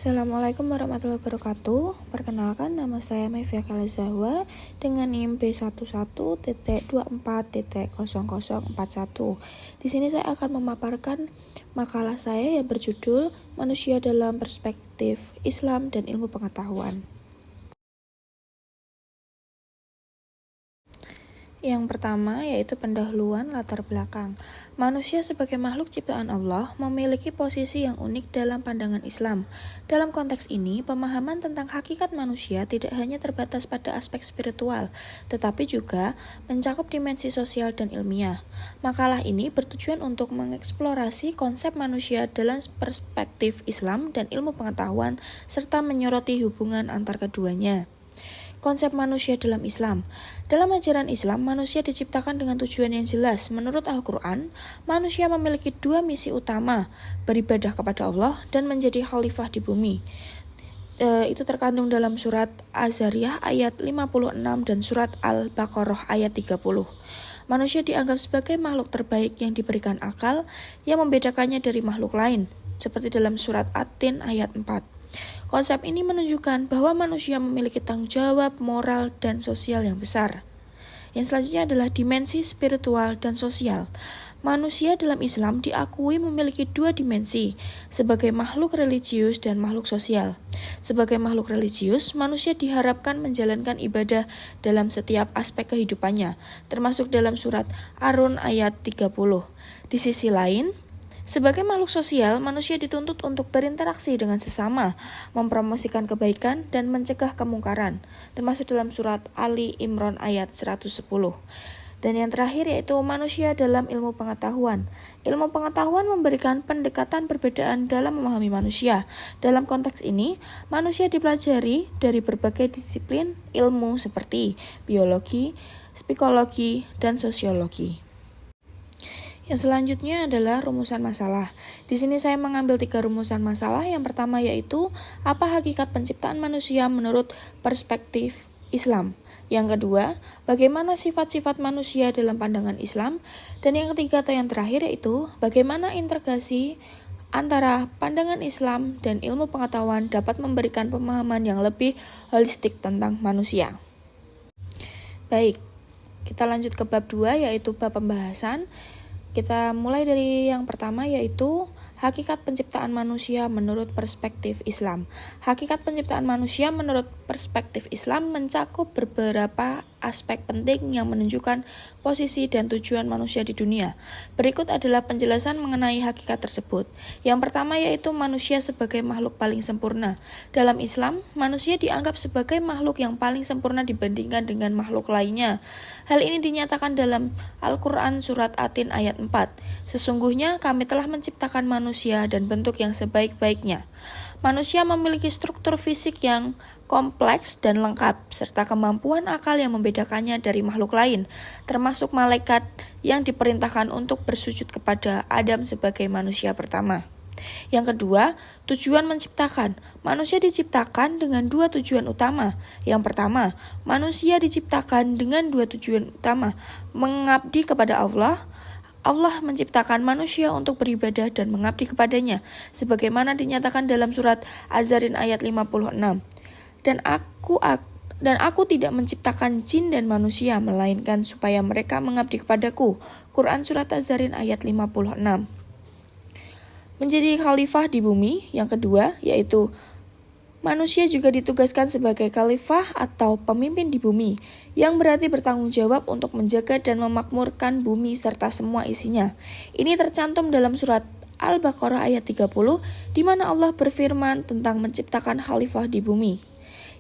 Assalamualaikum warahmatullahi wabarakatuh. Perkenalkan, nama saya Mevia Kalazahwa dengan NIM B11.24.0041. Di sini saya akan memaparkan makalah saya yang berjudul Manusia dalam Perspektif Islam dan Ilmu Pengetahuan. Yang pertama yaitu pendahuluan latar belakang. Manusia sebagai makhluk ciptaan Allah memiliki posisi yang unik dalam pandangan Islam. Dalam konteks ini, pemahaman tentang hakikat manusia tidak hanya terbatas pada aspek spiritual, tetapi juga mencakup dimensi sosial dan ilmiah. Makalah ini bertujuan untuk mengeksplorasi konsep manusia dalam perspektif Islam dan ilmu pengetahuan, serta menyoroti hubungan antar keduanya. Konsep manusia dalam Islam. Dalam ajaran Islam, manusia diciptakan dengan tujuan yang jelas. Menurut Al-Quran, manusia memiliki dua misi utama, beribadah kepada Allah dan menjadi khalifah di bumi. Itu terkandung dalam surat Az-Zariyah ayat 56 dan surat Al-Baqarah ayat 30. Manusia dianggap sebagai makhluk terbaik yang diberikan akal yang membedakannya dari makhluk lain, seperti dalam surat At-Tin ayat 4. Konsep ini menunjukkan bahwa manusia memiliki tanggung jawab moral dan sosial yang besar. Yang selanjutnya adalah dimensi spiritual dan sosial. Manusia dalam Islam diakui memiliki dua dimensi, sebagai makhluk religius dan makhluk sosial. Sebagai makhluk religius, manusia diharapkan menjalankan ibadah dalam setiap aspek kehidupannya, termasuk dalam surat Ar-Rum ayat 30. Di sisi lain, sebagai makhluk sosial, manusia dituntut untuk berinteraksi dengan sesama, mempromosikan kebaikan dan mencegah kemungkaran, termasuk dalam surat Ali Imran ayat 110. Dan yang terakhir yaitu manusia dalam ilmu pengetahuan. Ilmu pengetahuan memberikan pendekatan perbedaan dalam memahami manusia. Dalam konteks ini, manusia dipelajari dari berbagai disiplin ilmu seperti biologi, psikologi, dan sosiologi. Yang selanjutnya adalah rumusan masalah. Di sini saya mengambil 3 rumusan masalah. Yang pertama yaitu apa hakikat penciptaan manusia menurut perspektif Islam. Yang kedua, bagaimana sifat-sifat manusia dalam pandangan Islam. Dan yang ketiga atau yang terakhir yaitu bagaimana integrasi antara pandangan Islam dan ilmu pengetahuan dapat memberikan pemahaman yang lebih holistik tentang manusia. Baik, kita lanjut ke bab 2 yaitu bab pembahasan. Kita mulai dari yang pertama yaitu hakikat penciptaan manusia menurut perspektif Islam. Hakikat penciptaan manusia menurut perspektif Islam mencakup beberapa aspek penting yang menunjukkan posisi dan tujuan manusia di dunia. Berikut adalah penjelasan mengenai hakikat tersebut. Yang pertama yaitu manusia sebagai makhluk paling sempurna. Dalam Islam, manusia dianggap sebagai makhluk yang paling sempurna dibandingkan dengan makhluk lainnya. Hal ini dinyatakan dalam Al-Quran surat At-Tin ayat 4. Sesungguhnya kami telah menciptakan manusia dan bentuk yang sebaik-baiknya. Manusia memiliki struktur fisik yang kompleks dan lengkap, serta kemampuan akal yang membedakannya dari makhluk lain, termasuk malaikat yang diperintahkan untuk bersujud kepada Adam sebagai manusia pertama. Yang kedua, tujuan menciptakan. Manusia diciptakan dengan 2 tujuan utama. Yang pertama, manusia diciptakan dengan 2 tujuan utama, mengabdi kepada Allah. Allah menciptakan manusia untuk beribadah dan mengabdi kepadanya, sebagaimana dinyatakan dalam surat Az-Zariyah ayat 56. Dan aku tidak menciptakan jin dan manusia, melainkan supaya mereka mengabdi kepadaku. Quran surat Az-Zariyah ayat 56. Menjadi khalifah di bumi. Yang kedua, yaitu manusia juga ditugaskan sebagai khalifah atau pemimpin di bumi, yang berarti bertanggung jawab untuk menjaga dan memakmurkan bumi serta semua isinya. Ini tercantum dalam surat Al-Baqarah ayat 30, di mana Allah berfirman tentang menciptakan khalifah di bumi.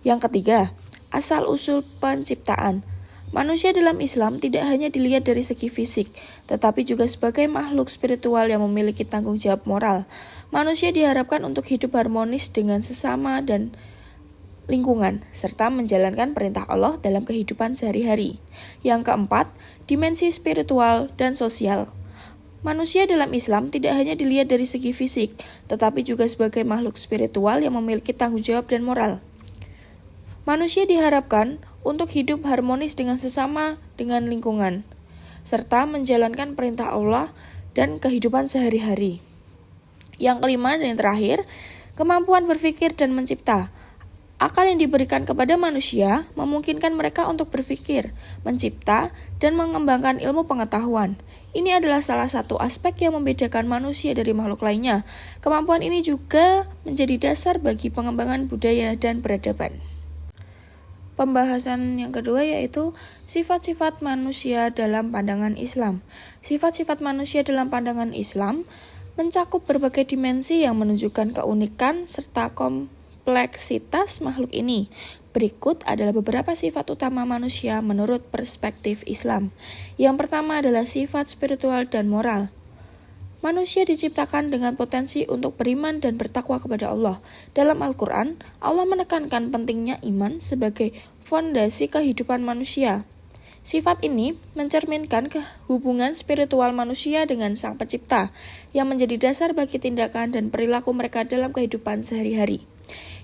Yang ketiga, asal-usul penciptaan. Manusia dalam Islam tidak hanya dilihat dari segi fisik, tetapi juga sebagai makhluk spiritual yang memiliki tanggung jawab moral. Manusia diharapkan untuk hidup harmonis dengan sesama dan lingkungan, serta menjalankan perintah Allah dalam kehidupan sehari-hari. Yang keempat, dimensi spiritual dan sosial. Manusia dalam Islam tidak hanya dilihat dari segi fisik, tetapi juga sebagai makhluk spiritual yang memiliki tanggung jawab dan moral. Manusia diharapkan untuk hidup harmonis dengan sesama, dengan lingkungan, serta menjalankan perintah Allah dan kehidupan sehari-hari. Yang kelima dan yang terakhir, Kemampuan berpikir dan mencipta. Akal yang diberikan kepada manusia memungkinkan mereka untuk berpikir, mencipta, dan mengembangkan ilmu pengetahuan. Ini adalah salah satu aspek yang membedakan manusia dari makhluk lainnya. Kemampuan ini juga menjadi dasar bagi pengembangan budaya dan peradaban. Pembahasan yang kedua yaitu sifat-sifat manusia dalam pandangan Islam. Sifat-sifat manusia dalam pandangan Islam mencakup berbagai dimensi yang menunjukkan keunikan serta kompleksitas makhluk ini. Berikut adalah beberapa sifat utama manusia menurut perspektif Islam. Yang pertama adalah sifat spiritual dan moral. Manusia diciptakan dengan potensi untuk beriman dan bertakwa kepada Allah. Dalam Al-Quran, Allah menekankan pentingnya iman sebagai fondasi kehidupan manusia. Sifat ini mencerminkan hubungan spiritual manusia dengan Sang Pencipta, yang menjadi dasar bagi tindakan dan perilaku mereka dalam kehidupan sehari-hari.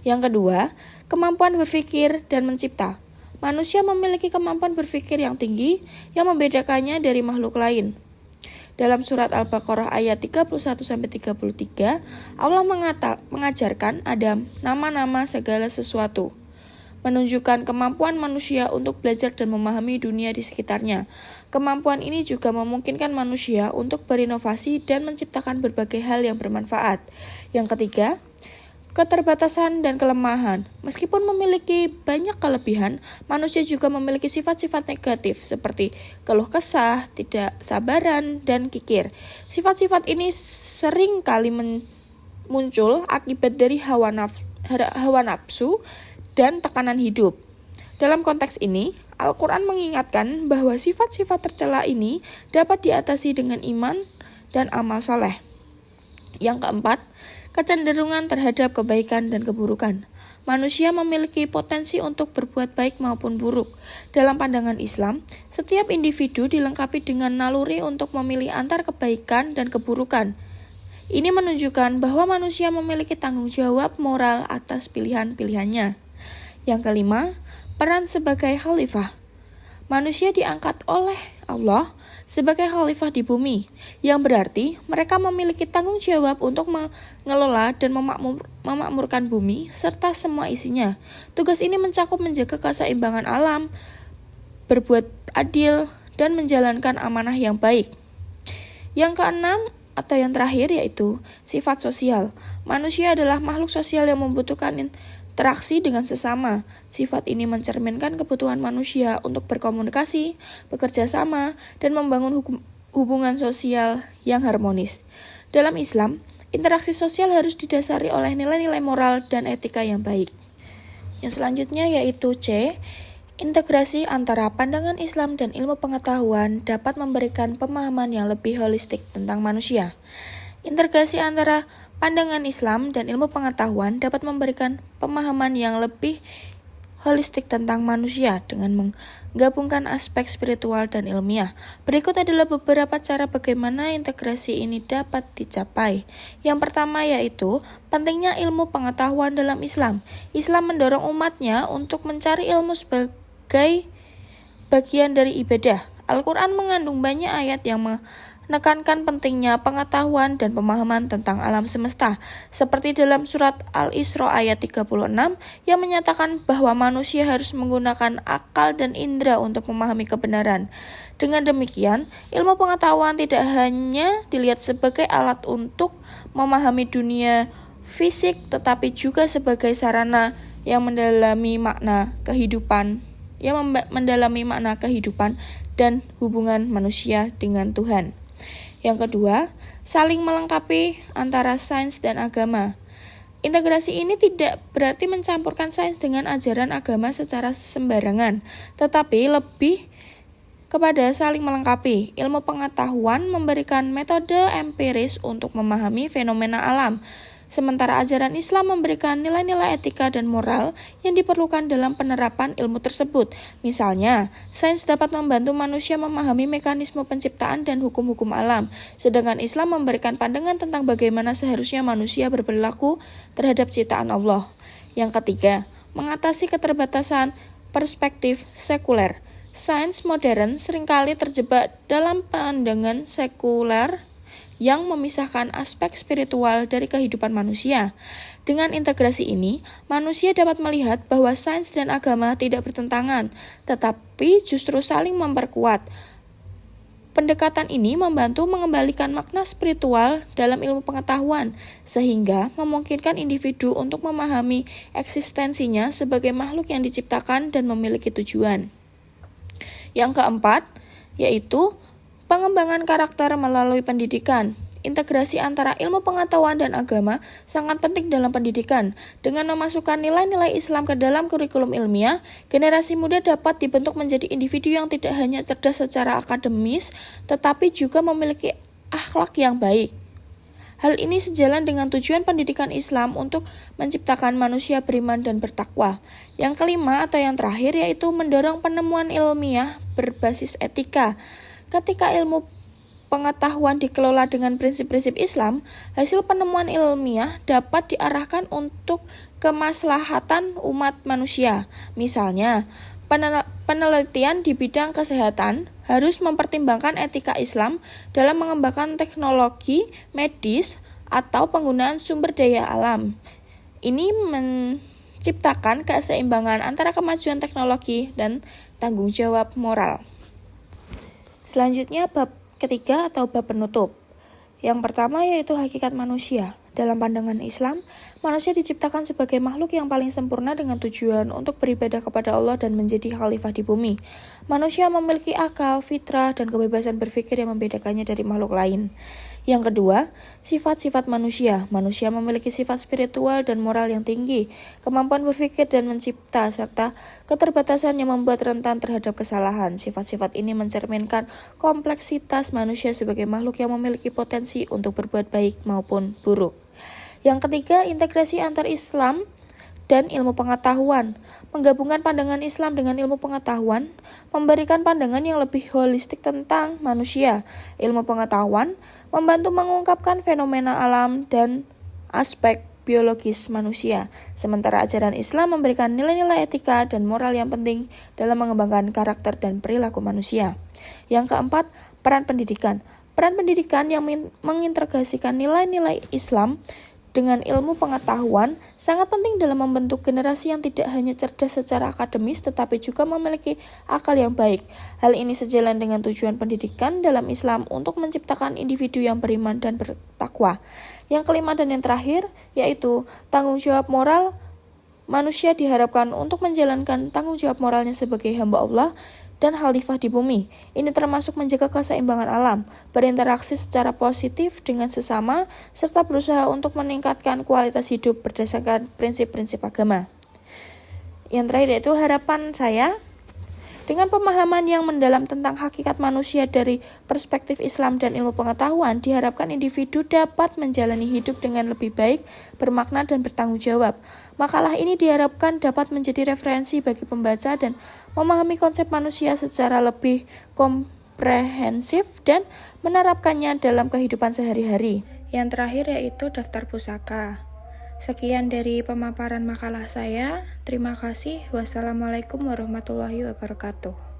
Yang kedua, kemampuan berpikir dan mencipta. Manusia memiliki kemampuan berpikir yang tinggi yang membedakannya dari makhluk lain. Dalam surat Al-Baqarah ayat 31-33, Allah mengajarkan ada nama-nama segala sesuatu, menunjukkan kemampuan manusia untuk belajar dan memahami dunia di sekitarnya. Kemampuan ini juga memungkinkan manusia untuk berinovasi dan menciptakan berbagai hal yang bermanfaat. Yang ketiga, keterbatasan dan kelemahan. Meskipun memiliki banyak kelebihan, manusia juga memiliki sifat-sifat negatif seperti keluh kesah, tidak sabaran, dan kikir. Sifat-sifat ini sering kali muncul akibat dari hawa nafsu dan tekanan hidup. Dalam konteks ini, Al-Quran mengingatkan bahwa sifat-sifat tercela ini dapat diatasi dengan iman dan amal soleh. Yang keempat, kecenderungan terhadap kebaikan dan keburukan. Manusia memiliki potensi untuk berbuat baik maupun buruk. Dalam pandangan Islam, setiap individu dilengkapi dengan naluri untuk memilih antar kebaikan dan keburukan. Ini menunjukkan bahwa manusia memiliki tanggung jawab moral atas pilihan-pilihannya. Yang kelima, peran sebagai khalifah. Manusia diangkat oleh Allah sebagai khalifah di bumi, yang berarti mereka memiliki tanggung jawab untuk mengelola dan memakmurkan bumi serta semua isinya. Tugas ini mencakup menjaga keseimbangan alam, berbuat adil, dan menjalankan amanah yang baik. Yang keenam atau yang terakhir yaitu sifat sosial. Manusia adalah makhluk sosial yang membutuhkan interaksi dengan sesama. Sifat ini mencerminkan kebutuhan manusia untuk berkomunikasi, bekerja sama, dan membangun hubungan sosial yang harmonis. Dalam Islam, interaksi sosial harus didasari oleh nilai-nilai moral dan etika yang baik. Yang selanjutnya yaitu C. Integrasi antara pandangan Islam dan ilmu pengetahuan dapat memberikan pemahaman yang lebih holistik tentang manusia. Integrasi antara pandangan Islam dan ilmu pengetahuan dapat memberikan pemahaman yang lebih holistik tentang manusia dengan menggabungkan aspek spiritual dan ilmiah. Berikut adalah beberapa cara bagaimana integrasi ini dapat dicapai. Yang pertama yaitu pentingnya ilmu pengetahuan dalam Islam. Islam mendorong umatnya untuk mencari ilmu sebagai bagian dari ibadah. Al-Quran mengandung banyak ayat yang menekankan pentingnya pengetahuan dan pemahaman tentang alam semesta, seperti dalam surat Al-Isra ayat 36 yang menyatakan bahwa manusia harus menggunakan akal dan indera untuk memahami kebenaran. Dengan demikian, ilmu pengetahuan tidak hanya dilihat sebagai alat untuk memahami dunia fisik, tetapi juga sebagai sarana yang mendalami makna kehidupan dan hubungan manusia dengan Tuhan. Yang kedua, saling melengkapi antara sains dan agama. Integrasi ini tidak berarti mencampurkan sains dengan ajaran agama secara sembarangan, tetapi lebih kepada saling melengkapi. Ilmu pengetahuan memberikan metode empiris untuk memahami fenomena alam, sementara ajaran Islam memberikan nilai-nilai etika dan moral yang diperlukan dalam penerapan ilmu tersebut. Misalnya, sains dapat membantu manusia memahami mekanisme penciptaan dan hukum-hukum alam, sedangkan Islam memberikan pandangan tentang bagaimana seharusnya manusia berperilaku terhadap ciptaan Allah. Yang ketiga, mengatasi keterbatasan perspektif sekuler. Sains modern seringkali terjebak dalam pandangan sekuler yang memisahkan aspek spiritual dari kehidupan manusia. Dengan integrasi ini, manusia dapat melihat bahwa sains dan agama tidak bertentangan, tetapi justru saling memperkuat. Pendekatan ini membantu mengembalikan makna spiritual dalam ilmu pengetahuan, sehingga memungkinkan individu untuk memahami eksistensinya sebagai makhluk yang diciptakan dan memiliki tujuan. Yang keempat, yaitu pengembangan karakter melalui pendidikan. Integrasi antara ilmu pengetahuan dan agama sangat penting dalam pendidikan. Dengan memasukkan nilai-nilai Islam ke dalam kurikulum ilmiah, generasi muda dapat dibentuk menjadi individu yang tidak hanya cerdas secara akademis, tetapi juga memiliki akhlak yang baik. Hal ini sejalan dengan tujuan pendidikan Islam untuk menciptakan manusia beriman dan bertakwa. Yang kelima atau yang terakhir yaitu mendorong penemuan ilmiah berbasis etika. Ketika ilmu pengetahuan dikelola dengan prinsip-prinsip Islam, hasil penemuan ilmiah dapat diarahkan untuk kemaslahatan umat manusia. Misalnya, penelitian di bidang kesehatan harus mempertimbangkan etika Islam dalam mengembangkan teknologi medis atau penggunaan sumber daya alam. Ini menciptakan keseimbangan antara kemajuan teknologi dan tanggung jawab moral. Selanjutnya bab ketiga atau bab penutup. Yang pertama yaitu hakikat manusia. Dalam pandangan Islam, manusia diciptakan sebagai makhluk yang paling sempurna dengan tujuan untuk beribadah kepada Allah dan menjadi khalifah di bumi. Manusia memiliki akal, fitrah, dan kebebasan berpikir yang membedakannya dari makhluk lain. Yang kedua, sifat-sifat manusia. Manusia memiliki sifat spiritual dan moral yang tinggi, kemampuan berpikir dan mencipta, serta keterbatasan yang membuat rentan terhadap kesalahan. Sifat-sifat ini mencerminkan kompleksitas manusia sebagai makhluk yang memiliki potensi untuk berbuat baik maupun buruk. Yang ketiga, integrasi antar Islam dan ilmu pengetahuan. Menggabungkan pandangan Islam dengan ilmu pengetahuan memberikan pandangan yang lebih holistik tentang manusia. Ilmu pengetahuan membantu mengungkapkan fenomena alam dan aspek biologis manusia, sementara ajaran Islam memberikan nilai-nilai etika dan moral yang penting dalam mengembangkan karakter dan perilaku manusia. Yang keempat, peran pendidikan. Peran pendidikan yang mengintegrasikan nilai-nilai Islam dengan ilmu pengetahuan sangat penting dalam membentuk generasi yang tidak hanya cerdas secara akademis tetapi juga memiliki akal yang baik. Hal ini sejalan dengan tujuan pendidikan dalam Islam untuk menciptakan individu yang beriman dan bertakwa. Yang kelima dan yang terakhir yaitu tanggung jawab moral. Manusia diharapkan untuk menjalankan tanggung jawab moralnya sebagai hamba Allah dan khalifah di bumi. Ini termasuk menjaga keseimbangan alam, berinteraksi secara positif dengan sesama, serta berusaha untuk meningkatkan kualitas hidup berdasarkan prinsip-prinsip agama. Yang terakhir yaitu harapan saya, dengan pemahaman yang mendalam tentang hakikat manusia dari perspektif Islam dan ilmu pengetahuan, diharapkan individu dapat menjalani hidup dengan lebih baik, bermakna, dan bertanggung jawab. Makalah ini diharapkan dapat menjadi referensi bagi pembaca dan memahami konsep manusia secara lebih komprehensif dan menerapkannya dalam kehidupan sehari-hari. Yang terakhir yaitu daftar pusaka. Sekian dari pemaparan makalah saya. Terima kasih. Wassalamualaikum warahmatullahi wabarakatuh.